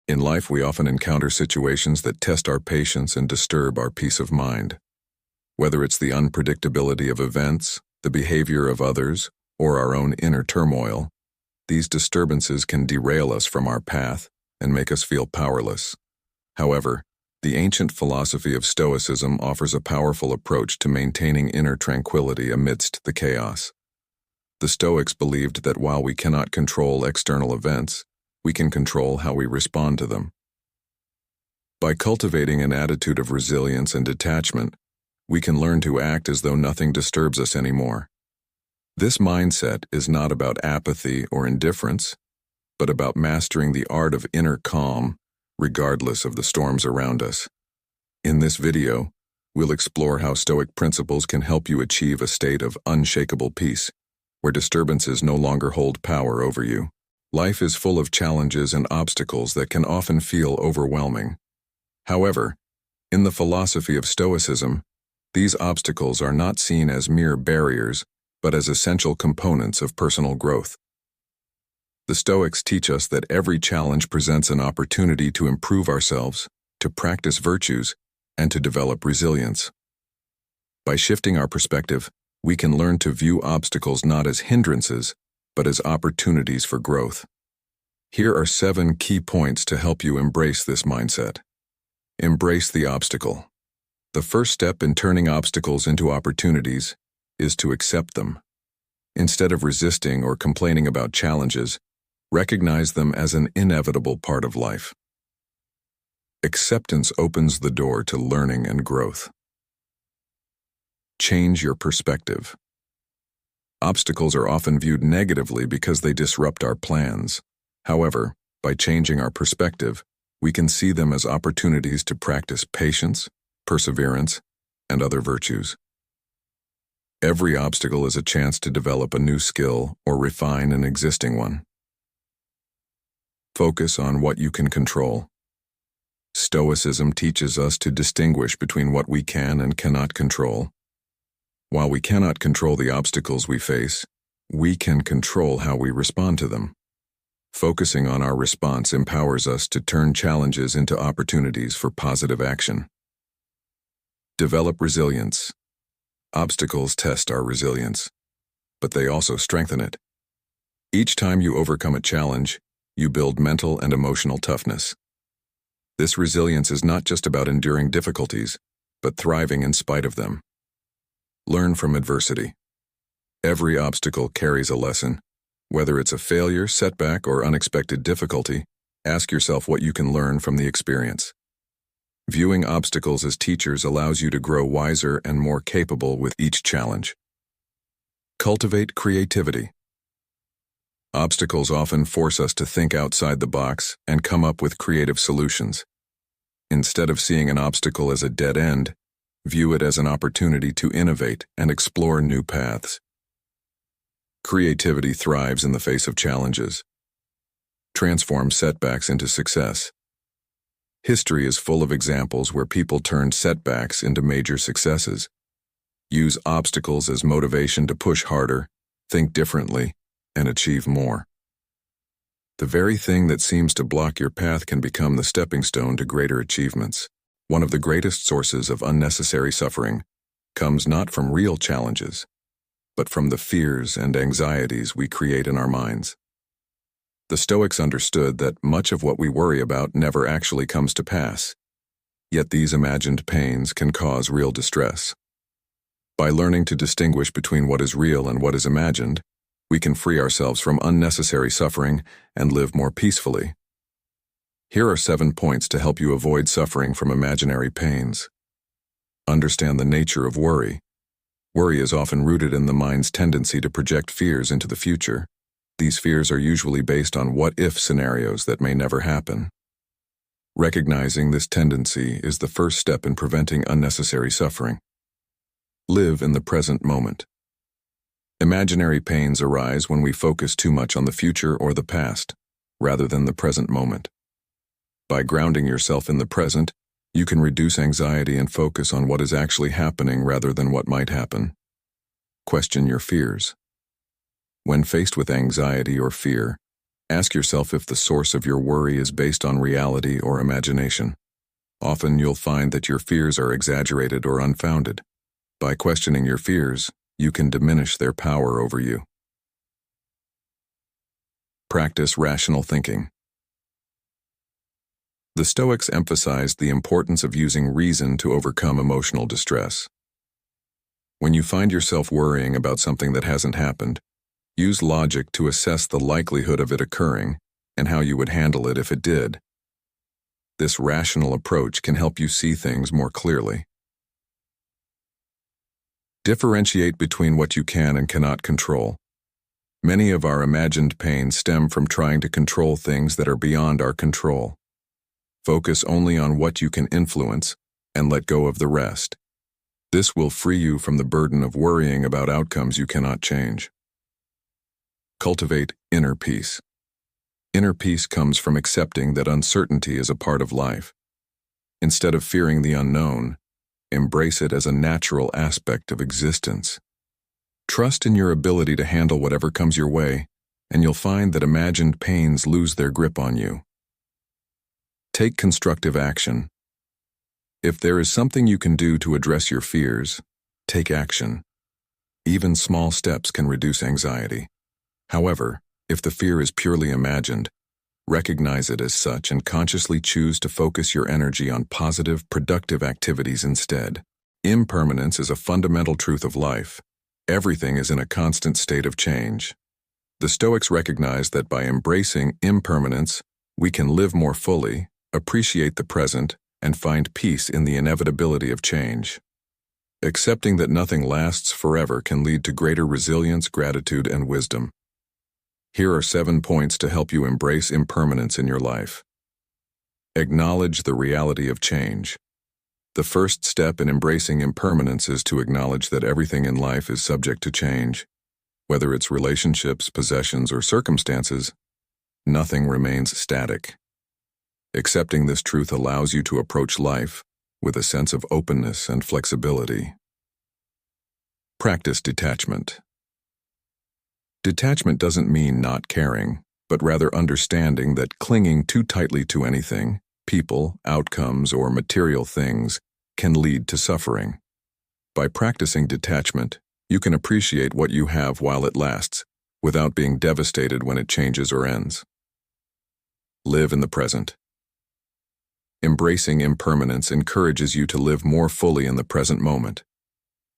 In life, we often encounter situations that test our patience and disturb our peace of mind. Whether it's the unpredictability of events, the behavior of others, or our own inner turmoil, these disturbances can derail us from our path and make us feel powerless. However, the ancient philosophy of Stoicism offers a powerful approach to maintaining inner tranquility amidst the chaos. The Stoics believed that while we cannot control external events, we can control how we respond to them. By cultivating an attitude of resilience and detachment, we can learn to act as though nothing disturbs us anymore. This mindset is not about apathy or indifference, but about mastering the art of inner calm, regardless of the storms around us. In this video, we'll explore how Stoic principles can help you achieve a state of unshakable peace, where disturbances no longer hold power over you. Life is full of challenges and obstacles that can often feel overwhelming. However, in the philosophy of Stoicism, these obstacles are not seen as mere barriers, but as essential components of personal growth. The Stoics teach us that every challenge presents an opportunity to improve ourselves, to practice virtues, and to develop resilience. By shifting our perspective, we can learn to view obstacles not as hindrances, but as opportunities for growth. Here are 7 key points to help you embrace this mindset. Embrace the obstacle. The first step in turning obstacles into opportunities is to accept them. Instead of resisting or complaining about challenges, recognize them as an inevitable part of life. Acceptance opens the door to learning and growth. Change your perspective. Obstacles are often viewed negatively because they disrupt our plans. However, by changing our perspective, we can see them as opportunities to practice patience, perseverance, and other virtues. Every obstacle is a chance to develop a new skill or refine an existing one. Focus on what you can control. Stoicism teaches us to distinguish between what we can and cannot control. While we cannot control the obstacles we face, we can control how we respond to them. Focusing on our response empowers us to turn challenges into opportunities for positive action. Develop resilience. Obstacles test our resilience, but they also strengthen it. Each time you overcome a challenge, you build mental and emotional toughness. This resilience is not just about enduring difficulties, but thriving in spite of them. Learn from adversity. Every obstacle carries a lesson. Whether it's a failure, setback, or unexpected difficulty, ask yourself what you can learn from the experience. Viewing obstacles as teachers allows you to grow wiser and more capable with each challenge. Cultivate creativity. Obstacles often force us to think outside the box and come up with creative solutions. Instead of seeing an obstacle as a dead end, view it as an opportunity to innovate and explore new paths. Creativity thrives in the face of challenges. Transform setbacks into success. History is full of examples where people turned setbacks into major successes. Use obstacles as motivation to push harder, think differently, and achieve more. The very thing that seems to block your path can become the stepping stone to greater achievements. One of the greatest sources of unnecessary suffering comes not from real challenges, but from the fears and anxieties we create in our minds. The Stoics understood that much of what we worry about never actually comes to pass, yet these imagined pains can cause real distress. By learning to distinguish between what is real and what is imagined, we can free ourselves from unnecessary suffering and live more peacefully. Here are 7 points to help you avoid suffering from imaginary pains. Understand the nature of worry. Worry is often rooted in the mind's tendency to project fears into the future. These fears are usually based on what-if scenarios that may never happen. Recognizing this tendency is the first step in preventing unnecessary suffering. Live in the present moment. Imaginary pains arise when we focus too much on the future or the past, rather than the present moment. By grounding yourself in the present, you can reduce anxiety and focus on what is actually happening rather than what might happen. Question your fears. When faced with anxiety or fear, Ask yourself if the source of your worry is based on reality or imagination. Often you'll find that your fears are exaggerated or unfounded. By questioning your fears, you can diminish their power over you. Practice rational thinking. The Stoics emphasized the importance of using reason to overcome emotional distress. When you find yourself worrying about something that hasn't happened, use logic to assess the likelihood of it occurring and how you would handle it if it did. This rational approach can help you see things more clearly. Differentiate between what you can and cannot control. Many of our imagined pains stem from trying to control things that are beyond our control. Focus only on what you can influence and let go of the rest. This will free you from the burden of worrying about outcomes you cannot change. Cultivate inner peace. Inner peace comes from accepting that uncertainty is a part of life. Instead of fearing the unknown, embrace it as a natural aspect of existence. Trust in your ability to handle whatever comes your way, and you'll find that imagined pains lose their grip on you. Take constructive action. If there is something you can do to address your fears, take action. Even small steps can reduce anxiety. However, if the fear is purely imagined, recognize it as such and consciously choose to focus your energy on positive, productive activities instead. Impermanence is a fundamental truth of life. Everything is in a constant state of change. The Stoics recognize that by embracing impermanence, we can live more fully, appreciate the present, and find peace in the inevitability of change. Accepting that nothing lasts forever can lead to greater resilience, gratitude, and wisdom. Here are 7 points to help you embrace impermanence in your life. Acknowledge the reality of change. The first step in embracing impermanence is to acknowledge that everything in life is subject to change. Whether it's relationships, possessions, or circumstances, nothing remains static. Accepting this truth allows you to approach life with a sense of openness and flexibility. Practice detachment. Detachment doesn't mean not caring, but rather understanding that clinging too tightly to anything, people, outcomes, or material things can lead to suffering. By practicing detachment, you can appreciate what you have while it lasts, without being devastated when it changes or ends. Live in the present. Embracing impermanence encourages you to live more fully in the present moment.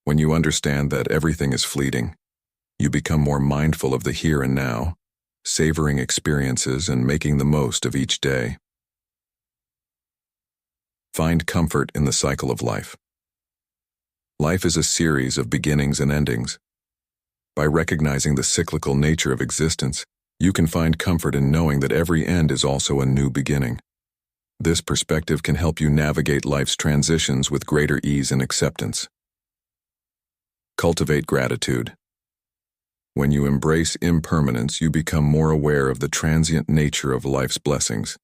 When you understand that everything is fleeting, you become more mindful of the here and now, savoring experiences and making the most of each day. Find comfort in the cycle of life. Life is a series of beginnings and endings. By recognizing the cyclical nature of existence, you can find comfort in knowing that every end is also a new beginning. This perspective can help you navigate life's transitions with greater ease and acceptance. Cultivate gratitude. When you embrace impermanence, you become more aware of the transient nature of life's blessings.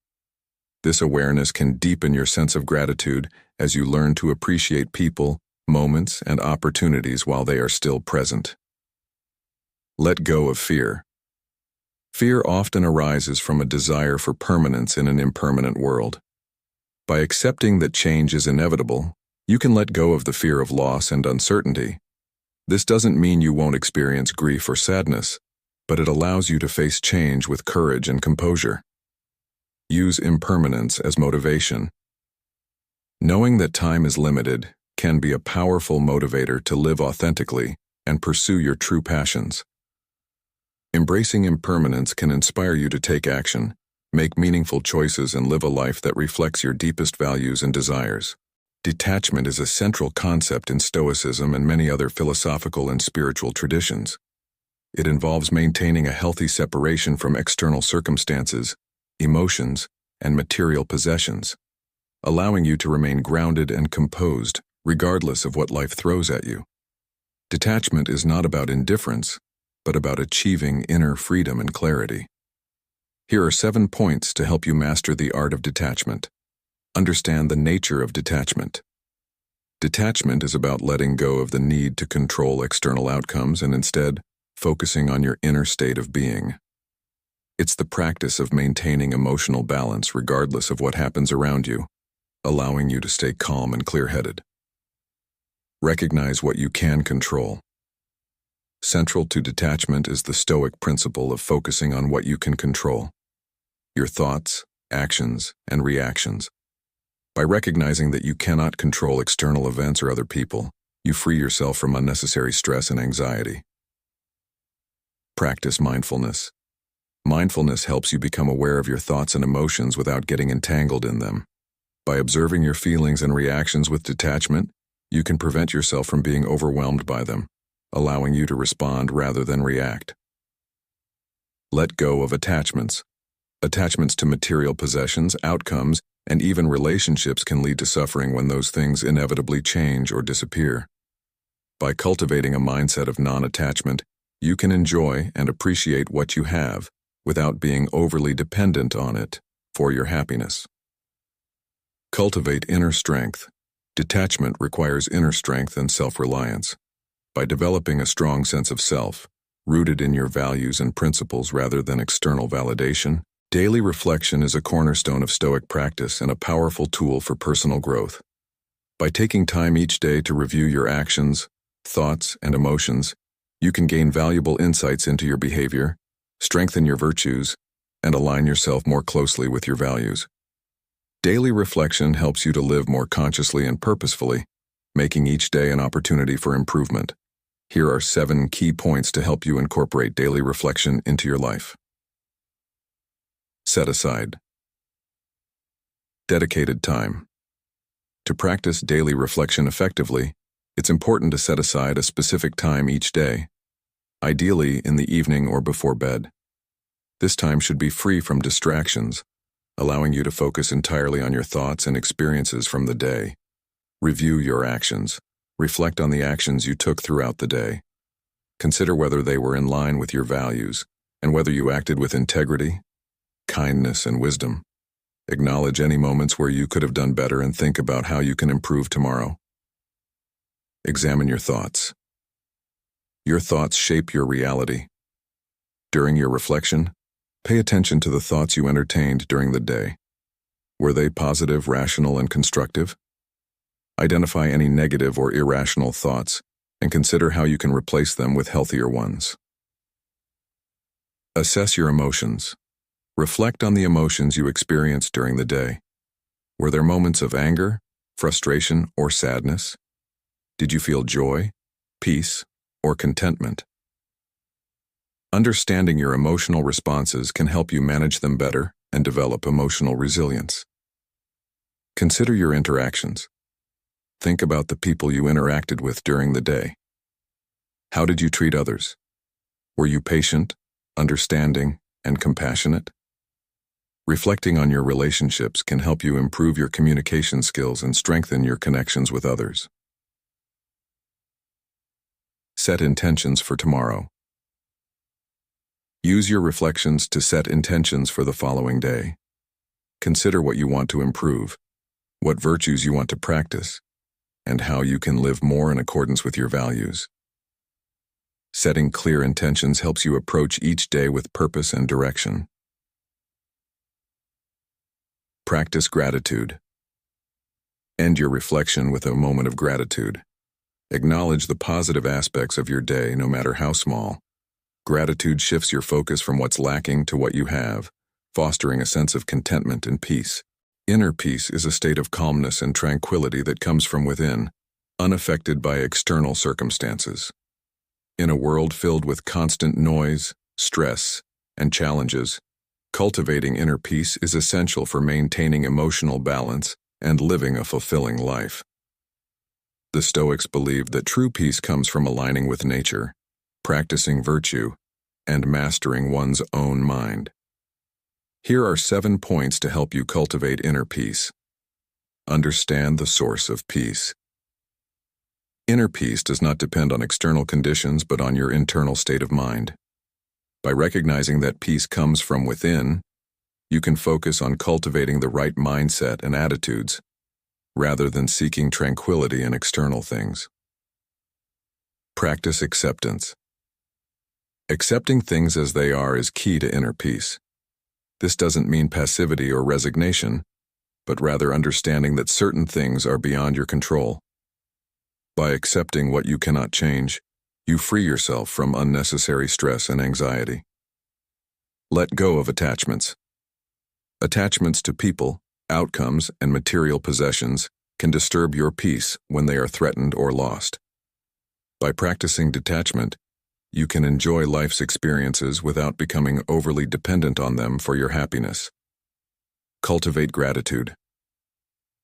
This awareness can deepen your sense of gratitude as you learn to appreciate people, moments, and opportunities while they are still present. Let go of fear. Fear often arises from a desire for permanence in an impermanent world. By accepting that change is inevitable, you can let go of the fear of loss and uncertainty. This doesn't mean you won't experience grief or sadness, but it allows you to face change with courage and composure. Use impermanence as motivation. Knowing that time is limited can be a powerful motivator to live authentically and pursue your true passions. Embracing impermanence can inspire you to take action, make meaningful choices, and live a life that reflects your deepest values and desires. Detachment is a central concept in Stoicism and many other philosophical and spiritual traditions. It involves maintaining a healthy separation from external circumstances, emotions, and material possessions, allowing you to remain grounded and composed regardless of what life throws at you. Detachment is not about indifference, but about achieving inner freedom and clarity. Here are 7 points to help you master the art of detachment. Understand the nature of detachment. Detachment is about letting go of the need to control external outcomes and instead focusing on your inner state of being. It's the practice of maintaining emotional balance regardless of what happens around you, allowing you to stay calm and clear-headed. Recognize what you can control. Central to detachment is the Stoic principle of focusing on what you can control: your thoughts, actions, and reactions. By recognizing that you cannot control external events or other people, you free yourself from unnecessary stress and anxiety. Practice mindfulness. Mindfulness helps you become aware of your thoughts and emotions without getting entangled in them. By observing your feelings and reactions with detachment, you can prevent yourself from being overwhelmed by them, allowing you to respond rather than react. Let go of attachments. Attachments to material possessions, outcomes, and even relationships can lead to suffering when those things inevitably change or disappear. By cultivating a mindset of non-attachment, you can enjoy and appreciate what you have without being overly dependent on it for your happiness. Cultivate inner strength. Detachment requires inner strength and self-reliance. By developing a strong sense of self, rooted in your values and principles rather than external validation, daily reflection is a cornerstone of Stoic practice and a powerful tool for personal growth. By taking time each day to review your actions, thoughts, and emotions, you can gain valuable insights into your behavior, strengthen your virtues, and align yourself more closely with your values. Daily reflection helps you to live more consciously and purposefully, making each day an opportunity for improvement. Here are 7 key points to help you incorporate daily reflection into your life. Set aside dedicated time. To practice daily reflection effectively, it's important to set aside a specific time each day, ideally in the evening or before bed. This time should be free from distractions, allowing you to focus entirely on your thoughts and experiences from the day. Review your actions. Reflect on the actions you took throughout the day. Consider whether they were in line with your values and whether you acted with integrity, kindness, and wisdom. Acknowledge any moments where you could have done better and think about how you can improve tomorrow. Examine your thoughts. Your thoughts shape your reality. During your reflection, pay attention to the thoughts you entertained during the day. Were they positive, rational, and constructive? Identify any negative or irrational thoughts and consider how you can replace them with healthier ones. Assess your emotions. Reflect on the emotions you experienced during the day. Were there moments of anger, frustration, or sadness? Did you feel joy, peace, or contentment? Understanding your emotional responses can help you manage them better and develop emotional resilience. Consider your interactions. Think about the people you interacted with during the day. How did you treat others? Were you patient, understanding, and compassionate? Reflecting on your relationships can help you improve your communication skills and strengthen your connections with others. Set intentions for tomorrow. Use your reflections to set intentions for the following day. Consider what you want to improve, what virtues you want to practice, and how you can live more in accordance with your values. Setting clear intentions helps you approach each day with purpose and direction. Practice gratitude. End your reflection with a moment of gratitude. Acknowledge the positive aspects of your day, no matter how small. Gratitude shifts your focus from what's lacking to what you have, fostering a sense of contentment and peace. Inner peace is a state of calmness and tranquility that comes from within, unaffected by external circumstances. In a world filled with constant noise, stress, and challenges, cultivating inner peace is essential for maintaining emotional balance and living a fulfilling life. The Stoics believed that true peace comes from aligning with nature, practicing virtue, and mastering one's own mind. Here are 7 points to help you cultivate inner peace. Understand the source of peace. Inner peace does not depend on external conditions but on your internal state of mind. By recognizing that peace comes from within, you can focus on cultivating the right mindset and attitudes, rather than seeking tranquility in external things. Practice acceptance. Accepting things as they are is key to inner peace. This doesn't mean passivity or resignation, but rather understanding that certain things are beyond your control. By accepting what you cannot change, you free yourself from unnecessary stress and anxiety. Let go of attachments. Attachments to people, outcomes, and material possessions can disturb your peace when they are threatened or lost. By practicing detachment, you can enjoy life's experiences without becoming overly dependent on them for your happiness. Cultivate gratitude.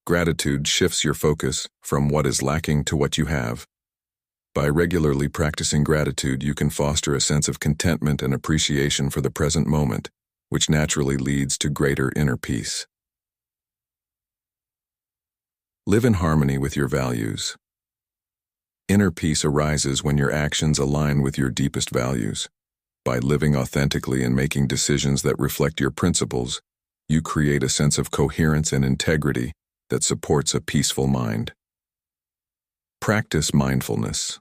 Gratitude shifts your focus from what is lacking to what you have. By regularly practicing gratitude, you can foster a sense of contentment and appreciation for the present moment, which naturally leads to greater inner peace. Live in harmony with your values. Inner peace arises when your actions align with your deepest values. By living authentically and making decisions that reflect your principles, you create a sense of coherence and integrity that supports a peaceful mind. Practice mindfulness.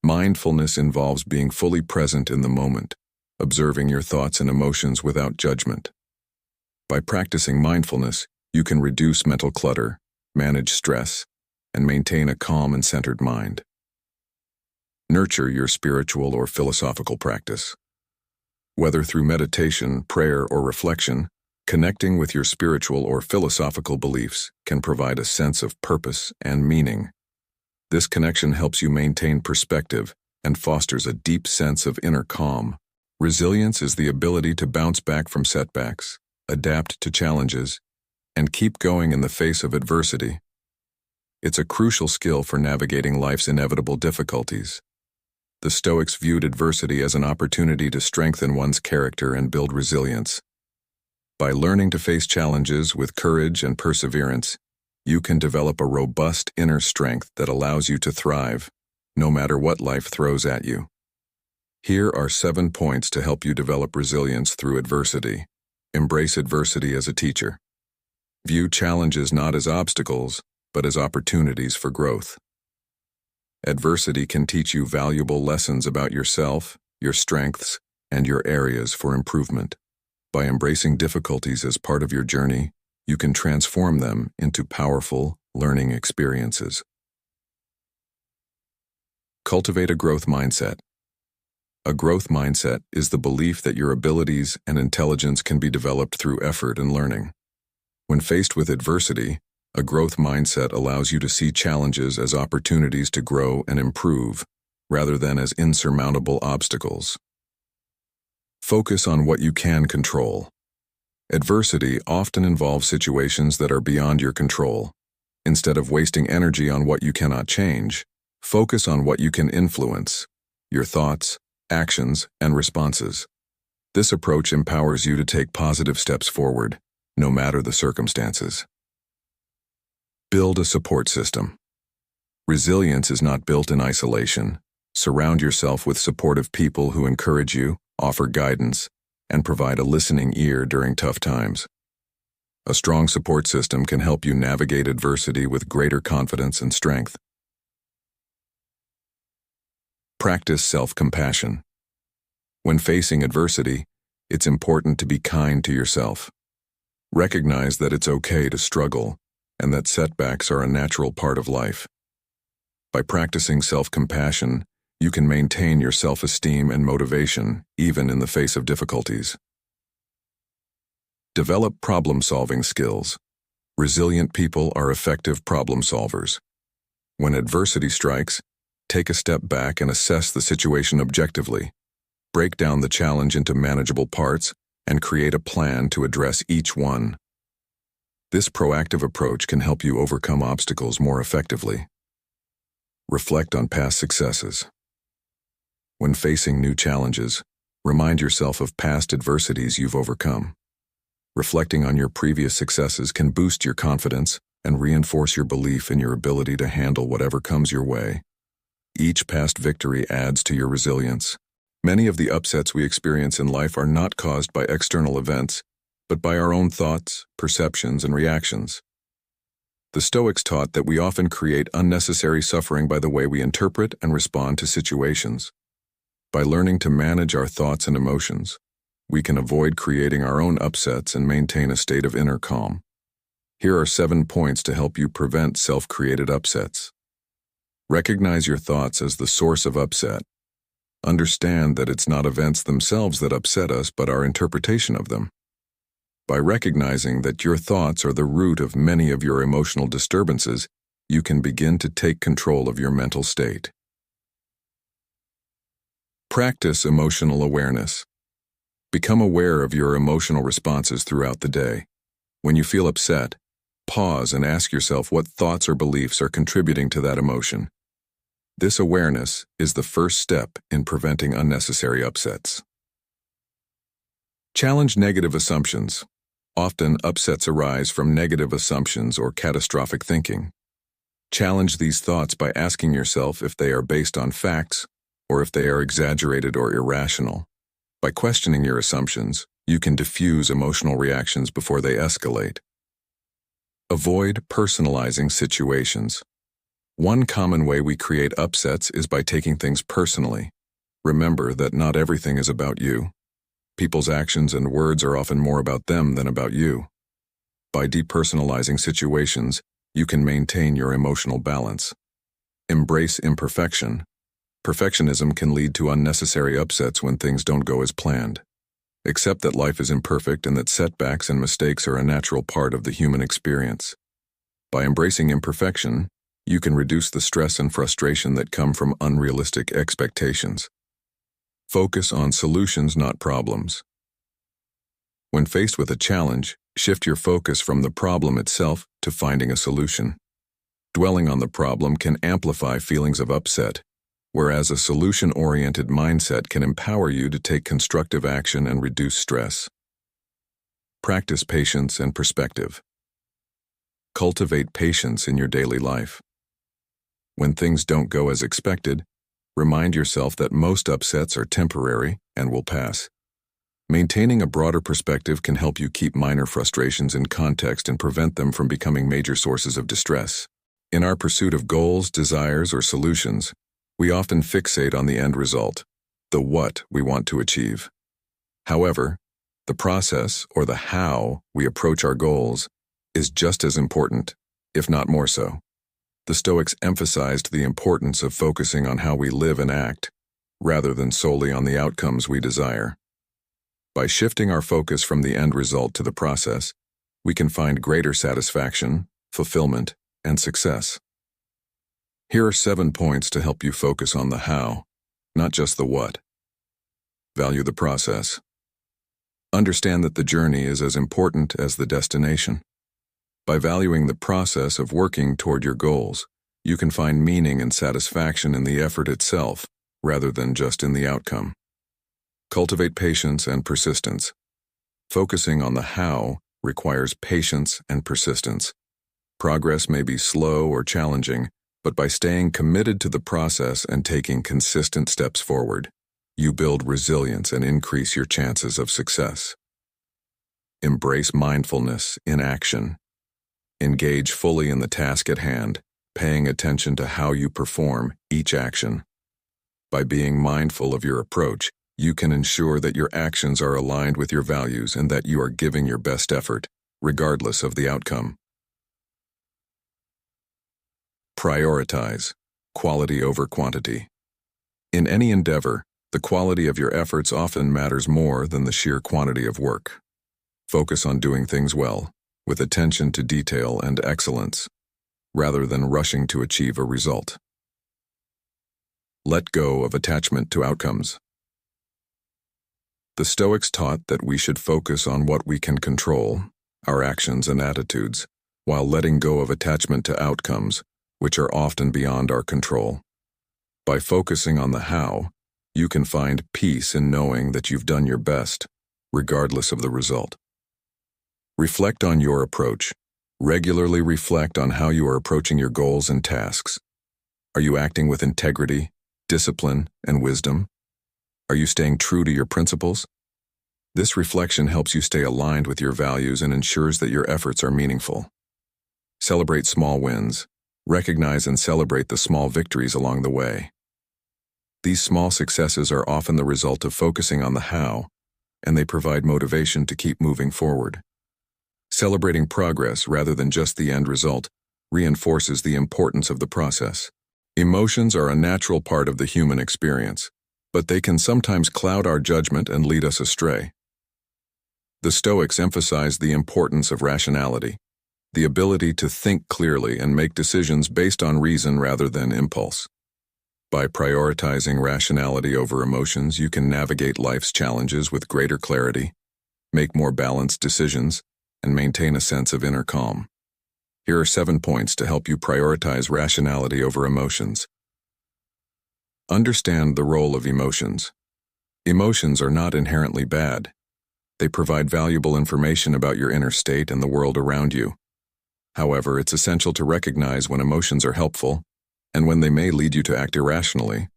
Mindfulness involves being fully present in the moment, observing your thoughts and emotions without judgment. By practicing mindfulness, you can reduce mental clutter, manage stress, and maintain a calm and centered mind. Nurture your spiritual or philosophical practice. Whether through meditation, prayer, or reflection, connecting with your spiritual or philosophical beliefs can provide a sense of purpose and meaning. This connection helps you maintain perspective and fosters a deep sense of inner calm. Resilience is the ability to bounce back from setbacks, adapt to challenges, and keep going in the face of adversity. It's a crucial skill for navigating life's inevitable difficulties. The Stoics viewed adversity as an opportunity to strengthen one's character and build resilience. By learning to face challenges with courage and perseverance, you can develop a robust inner strength that allows you to thrive, no matter what life throws at you. Here are 7 points to help you develop resilience through adversity. Embrace adversity as a teacher. View challenges not as obstacles, but as opportunities for growth. Adversity can teach you valuable lessons about yourself, your strengths, and your areas for improvement. By embracing difficulties as part of your journey, you can transform them into powerful, learning experiences. Cultivate a growth mindset. A growth mindset is the belief that your abilities and intelligence can be developed through effort and learning. When faced with adversity, a growth mindset allows you to see challenges as opportunities to grow and improve, rather than as insurmountable obstacles. Focus on what you can control. Adversity often involves situations that are beyond your control. Instead of wasting energy on what you cannot change, focus on what you can influence, your thoughts, actions, and responses. This approach empowers you to take positive steps forward, no matter the circumstances. Build a support system. Resilience is not built in isolation. Surround yourself with supportive people who encourage you, offer guidance, and provide a listening ear during tough times. A strong support system can help you navigate adversity with greater confidence and strength. Practice self-compassion. When facing adversity, it's important to be kind to yourself. Recognize that it's okay to struggle and that setbacks are a natural part of life. By practicing self-compassion, you can maintain your self-esteem and motivation even in the face of difficulties. Develop problem-solving skills. Resilient people are effective problem solvers. When adversity strikes, take a step back and assess the situation objectively. Break down the challenge into manageable parts and create a plan to address each one. This proactive approach can help you overcome obstacles more effectively. Reflect on past successes. When facing new challenges, remind yourself of past adversities you've overcome. Reflecting on your previous successes can boost your confidence and reinforce your belief in your ability to handle whatever comes your way. Each past victory adds to your resilience. Many of the upsets we experience in life are not caused by external events, but by our own thoughts, perceptions, and reactions. The Stoics taught that we often create unnecessary suffering by the way we interpret and respond to situations. By learning to manage our thoughts and emotions, we can avoid creating our own upsets and maintain a state of inner calm. Here are 7 points to help you prevent self-created upsets. Recognize your thoughts as the source of upset. Understand that it's not events themselves that upset us, but our interpretation of them. By recognizing that your thoughts are the root of many of your emotional disturbances, you can begin to take control of your mental state. Practice emotional awareness. Become aware of your emotional responses throughout the day. When you feel upset, pause and ask yourself what thoughts or beliefs are contributing to that emotion. This awareness is the first step in preventing unnecessary upsets. Challenge negative assumptions. Often, upsets arise from negative assumptions or catastrophic thinking. Challenge these thoughts by asking yourself if they are based on facts or if they are exaggerated or irrational. By questioning your assumptions, you can diffuse emotional reactions before they escalate. Avoid personalizing situations. One common way we create upsets is by taking things personally. Remember that not everything is about you. People's actions and words are often more about them than about you. By depersonalizing situations, you can maintain your emotional balance. Embrace imperfection. Perfectionism can lead to unnecessary upsets when things don't go as planned. Accept that life is imperfect and that setbacks and mistakes are a natural part of the human experience. By embracing imperfection, you can reduce the stress and frustration that come from unrealistic expectations. Focus on solutions, not problems. When faced with a challenge, shift your focus from the problem itself to finding a solution. Dwelling on the problem can amplify feelings of upset, whereas a solution-oriented mindset can empower you to take constructive action and reduce stress. Practice patience and perspective. Cultivate patience in your daily life. When things don't go as expected, remind yourself that most upsets are temporary and will pass. Maintaining a broader perspective can help you keep minor frustrations in context and prevent them from becoming major sources of distress. In our pursuit of goals, desires, or solutions, we often fixate on the end result, the what we want to achieve. However, the process, or the how we approach our goals, is just as important, if not more so. The Stoics emphasized the importance of focusing on how we live and act, rather than solely on the outcomes we desire. By shifting our focus from the end result to the process, we can find greater satisfaction, fulfillment, and success. Here are 7 points to help you focus on the how, not just the what. Value the process. Understand that the journey is as important as the destination. By valuing the process of working toward your goals, you can find meaning and satisfaction in the effort itself, rather than just in the outcome. Cultivate patience and persistence. Focusing on the how requires patience and persistence. Progress may be slow or challenging, but by staying committed to the process and taking consistent steps forward, you build resilience and increase your chances of success. Embrace mindfulness in action. Engage fully in the task at hand, paying attention to how you perform each action. By being mindful of your approach, you can ensure that your actions are aligned with your values and that you are giving your best effort, regardless of the outcome. Prioritize. Quality over quantity. In any endeavor, the quality of your efforts often matters more than the sheer quantity of work. Focus on doing things well, with attention to detail and excellence, rather than rushing to achieve a result. Let go of attachment to outcomes. The Stoics taught that we should focus on what we can control, our actions and attitudes, while letting go of attachment to outcomes, which are often beyond our control. By focusing on the how, you can find peace in knowing that you've done your best, regardless of the result. Reflect on your approach. Regularly reflect on how you are approaching your goals and tasks. Are you acting with integrity, discipline, and wisdom? Are you staying true to your principles? This reflection helps you stay aligned with your values and ensures that your efforts are meaningful. Celebrate small wins. Recognize and celebrate the small victories along the way. These small successes are often the result of focusing on the how and they provide motivation to keep moving forward. Celebrating progress rather than just the end result reinforces the importance of the process. Emotions are a natural part of the human experience, but they can sometimes cloud our judgment and lead us astray. The Stoics emphasized the importance of rationality, the ability to think clearly and make decisions based on reason rather than impulse. By prioritizing rationality over emotions, you can navigate life's challenges with greater clarity, make more balanced decisions, and maintain a sense of inner calm. Here are 7 points to help you prioritize rationality over emotions. Understand the role of emotions. Emotions are not inherently bad. They provide valuable information about your inner state and the world around you. However, it's essential to recognize when emotions are helpful and when they may lead you to act irrationally.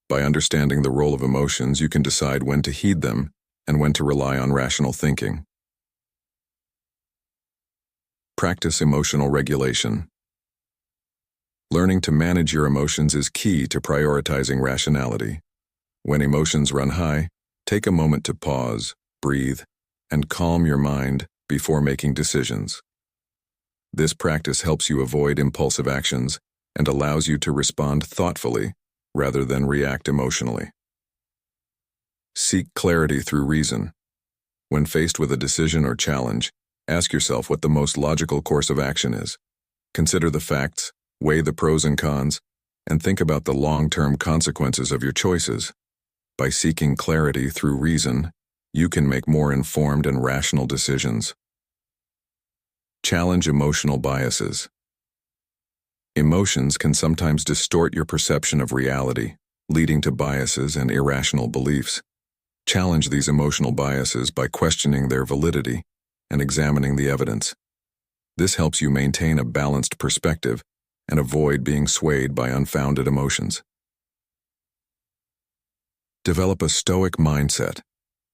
By understanding the role of emotions, you can decide when to heed them and when to rely on rational thinking. Practice emotional regulation. Learning to manage your emotions is key to prioritizing rationality. When emotions run high, take a moment to pause, breathe, and calm your mind before making decisions. This practice helps you avoid impulsive actions and allows you to respond thoughtfully rather than react emotionally. Seek clarity through reason. When faced with a decision or challenge, ask yourself what the most logical course of action is. Consider the facts, weigh the pros and cons, and think about the long-term consequences of your choices. By seeking clarity through reason, you can make more informed and rational decisions. Challenge emotional biases. Emotions can sometimes distort your perception of reality, leading to biases and irrational beliefs. Challenge these emotional biases by questioning their validity and examining the evidence. This helps you maintain a balanced perspective and avoid being swayed by unfounded emotions. Develop a Stoic mindset.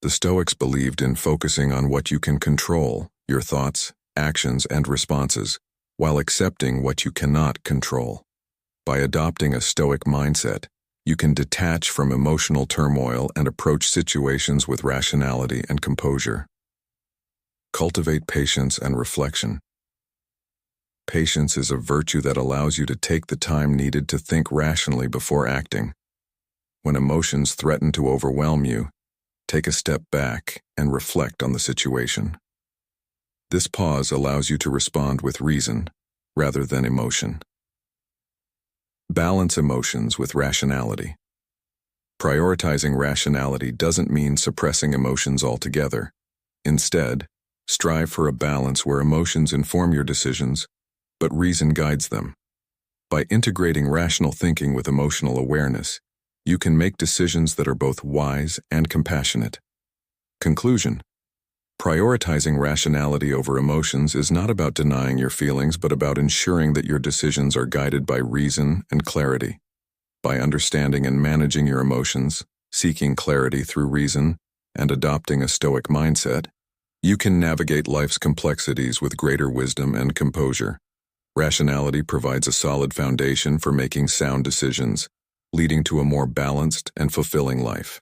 The Stoics believed in focusing on what you can control, your thoughts, actions, and responses, while accepting what you cannot control. By adopting a Stoic mindset, you can detach from emotional turmoil and approach situations with rationality and composure. Cultivate patience and reflection. Patience is a virtue that allows you to take the time needed to think rationally before acting. When emotions threaten to overwhelm you, take a step back and reflect on the situation. This pause allows you to respond with reason rather than emotion. Balance emotions with rationality. Prioritizing rationality doesn't mean suppressing emotions altogether. Instead, strive for a balance where emotions inform your decisions, but reason guides them. By integrating rational thinking with emotional awareness, you can make decisions that are both wise and compassionate. Conclusion: prioritizing rationality over emotions is not about denying your feelings, but about ensuring that your decisions are guided by reason and clarity. By understanding and managing your emotions, seeking clarity through reason, and adopting a Stoic mindset, you can navigate life's complexities with greater wisdom and composure. Rationality provides a solid foundation for making sound decisions, leading to a more balanced and fulfilling life.